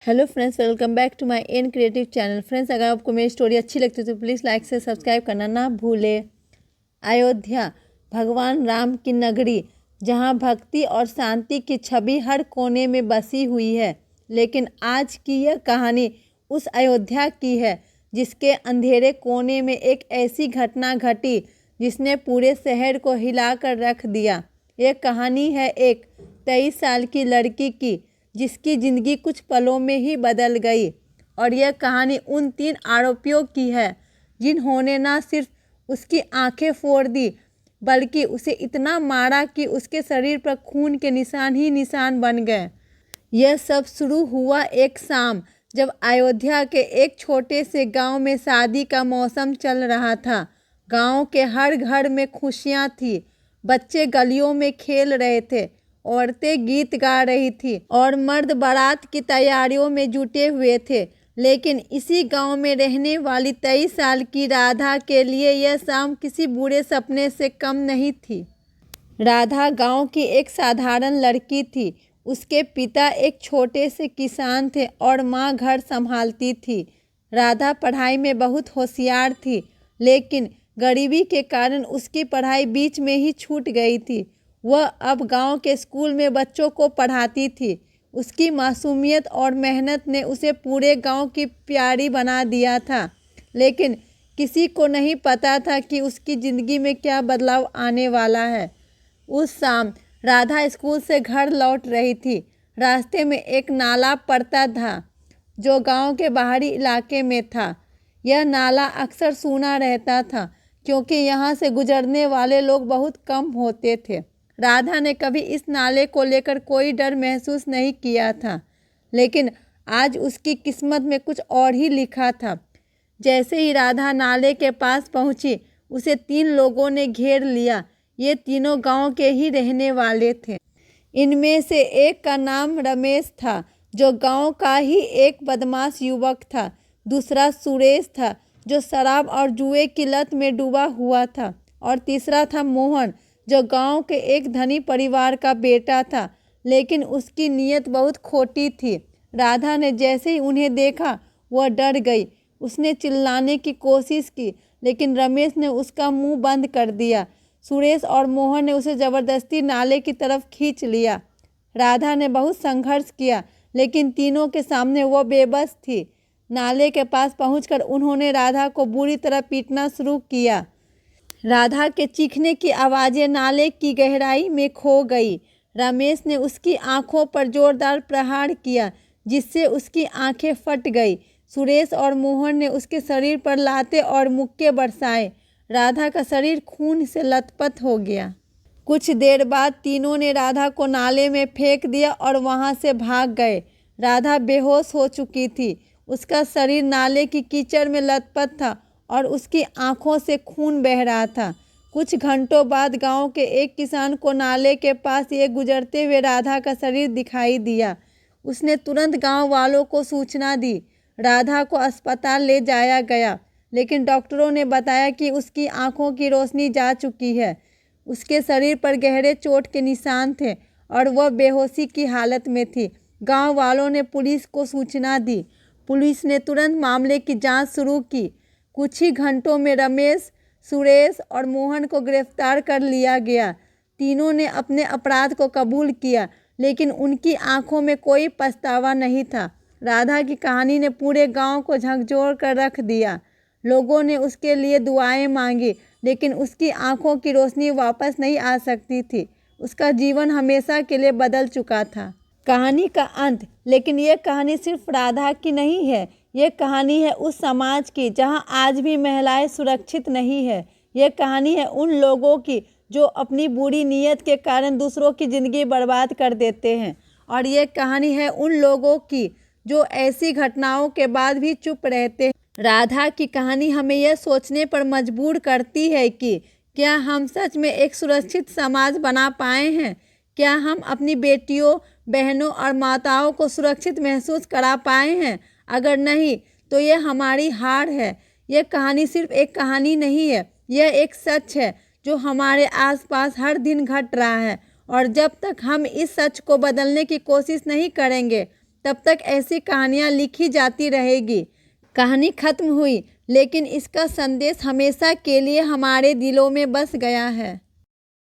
Hello friends, welcome back to my an creative channel. Friends, अगर आपको मेरी story अच्छी लगती है तो प्लीज़ लाइक से सब्सक्राइब करना ना भूलें। अयोध्या भगवान राम की नगरी, जहां भक्ति और शांति की छवि हर कोने में बसी हुई है। लेकिन आज की यह कहानी उस अयोध्या की है जिसके अंधेरे कोने में एक ऐसी घटना घटी जिसने पूरे शहर को हिलाकर रख दिया। यह कहानी है एक 23 साल की लड़की की जिसकी ज़िंदगी कुछ पलों में ही बदल गई। और यह कहानी उन 3 आरोपियों की है जिन्होंने न सिर्फ उसकी आंखें फोड़ दी बल्कि उसे इतना मारा कि उसके शरीर पर खून के निशान ही निशान बन गए। यह सब शुरू हुआ एक शाम जब अयोध्या के एक छोटे से गांव में शादी का मौसम चल रहा था। गांव के हर घर में खुशियां थी, बच्चे गलियों में खेल रहे थे, औरतें गीत गा रही थी और मर्द बारात की तैयारियों में जुटे हुए थे। लेकिन इसी गांव में रहने वाली 23 साल की राधा के लिए यह शाम किसी बुरे सपने से कम नहीं थी। राधा गांव की एक साधारण लड़की थी। उसके पिता एक छोटे से किसान थे और माँ घर संभालती थी। राधा पढ़ाई में बहुत होशियार थी, लेकिन गरीबी के कारण उसकी पढ़ाई बीच में ही छूट गई थी। वह अब गांव के स्कूल में बच्चों को पढ़ाती थी। उसकी मासूमियत और मेहनत ने उसे पूरे गांव की प्यारी बना दिया था। लेकिन किसी को नहीं पता था कि उसकी ज़िंदगी में क्या बदलाव आने वाला है। उस शाम राधा स्कूल से घर लौट रही थी। रास्ते में एक नाला पड़ता था जो गांव के बाहरी इलाके में था। यह नाला अक्सर सूना रहता था क्योंकि यहाँ से गुजरने वाले लोग बहुत कम होते थे। राधा ने कभी इस नाले को लेकर कोई डर महसूस नहीं किया था, लेकिन आज उसकी किस्मत में कुछ और ही लिखा था। जैसे ही राधा नाले के पास पहुंची, उसे 3 लोगों ने घेर लिया। ये तीनों गांव के ही रहने वाले थे। इनमें से एक का नाम रमेश था, जो गांव का ही एक बदमाश युवक था। दूसरा सुरेश था, जो शराब और जुए की लत में डूबा हुआ था। और तीसरा था मोहन, जो गांव के एक धनी परिवार का बेटा था, लेकिन उसकी नीयत बहुत खोटी थी। राधा ने जैसे ही उन्हें देखा, वह डर गई। उसने चिल्लाने की कोशिश की, लेकिन रमेश ने उसका मुंह बंद कर दिया। सुरेश और मोहन ने उसे ज़बरदस्ती नाले की तरफ खींच लिया। राधा ने बहुत संघर्ष किया, लेकिन तीनों के सामने वह बेबस थी। नाले के पास पहुंचकर उन्होंने राधा को बुरी तरह पीटना शुरू किया। राधा के चीखने की आवाज़ें नाले की गहराई में खो गई। रमेश ने उसकी आंखों पर जोरदार प्रहार किया, जिससे उसकी आंखें फट गई। सुरेश और मोहन ने उसके शरीर पर लाते और मुक्के बरसाए। राधा का शरीर खून से लथपथ हो गया। कुछ देर बाद तीनों ने राधा को नाले में फेंक दिया और वहां से भाग गए। राधा बेहोश हो चुकी थी। उसका शरीर नाले की कीचड़ में लथपथ था और उसकी आंखों से खून बह रहा था। कुछ घंटों बाद गांव के एक किसान को नाले के पास ये गुजरते हुए राधा का शरीर दिखाई दिया। उसने तुरंत गांव वालों को सूचना दी। राधा को अस्पताल ले जाया गया, लेकिन डॉक्टरों ने बताया कि उसकी आंखों की रोशनी जा चुकी है। उसके शरीर पर गहरे चोट के निशान थे और वह बेहोशी की हालत में थी। गांव वालों ने पुलिस को सूचना दी। पुलिस ने तुरंत मामले की जांच शुरू की। कुछ ही घंटों में रमेश, सुरेश और मोहन को गिरफ्तार कर लिया गया। तीनों ने अपने अपराध को कबूल किया, लेकिन उनकी आंखों में कोई पछतावा नहीं था। राधा की कहानी ने पूरे गांव को झकझोर कर रख दिया। लोगों ने उसके लिए दुआएं मांगी, लेकिन उसकी आंखों की रोशनी वापस नहीं आ सकती थी। उसका जीवन हमेशा के लिए बदल चुका था। कहानी का अंत। लेकिन यह कहानी सिर्फ राधा की नहीं है। यह कहानी है उस समाज की जहां आज भी महिलाएं सुरक्षित नहीं है। यह कहानी है उन लोगों की जो अपनी बुरी नीयत के कारण दूसरों की ज़िंदगी बर्बाद कर देते हैं। और यह कहानी है उन लोगों की जो ऐसी घटनाओं के बाद भी चुप रहते हैं। राधा की कहानी हमें यह सोचने पर मजबूर करती है कि क्या हम सच में एक सुरक्षित समाज बना पाए हैं? क्या हम अपनी बेटियों, बहनों और माताओं को सुरक्षित महसूस करा पाए हैं? अगर नहीं, तो यह हमारी हार है। यह कहानी सिर्फ एक कहानी नहीं है, यह एक सच है जो हमारे आसपास हर दिन घट रहा है। और जब तक हम इस सच को बदलने की कोशिश नहीं करेंगे, तब तक ऐसी कहानियाँ लिखी जाती रहेगी। कहानी खत्म हुई, लेकिन इसका संदेश हमेशा के लिए हमारे दिलों में बस गया है।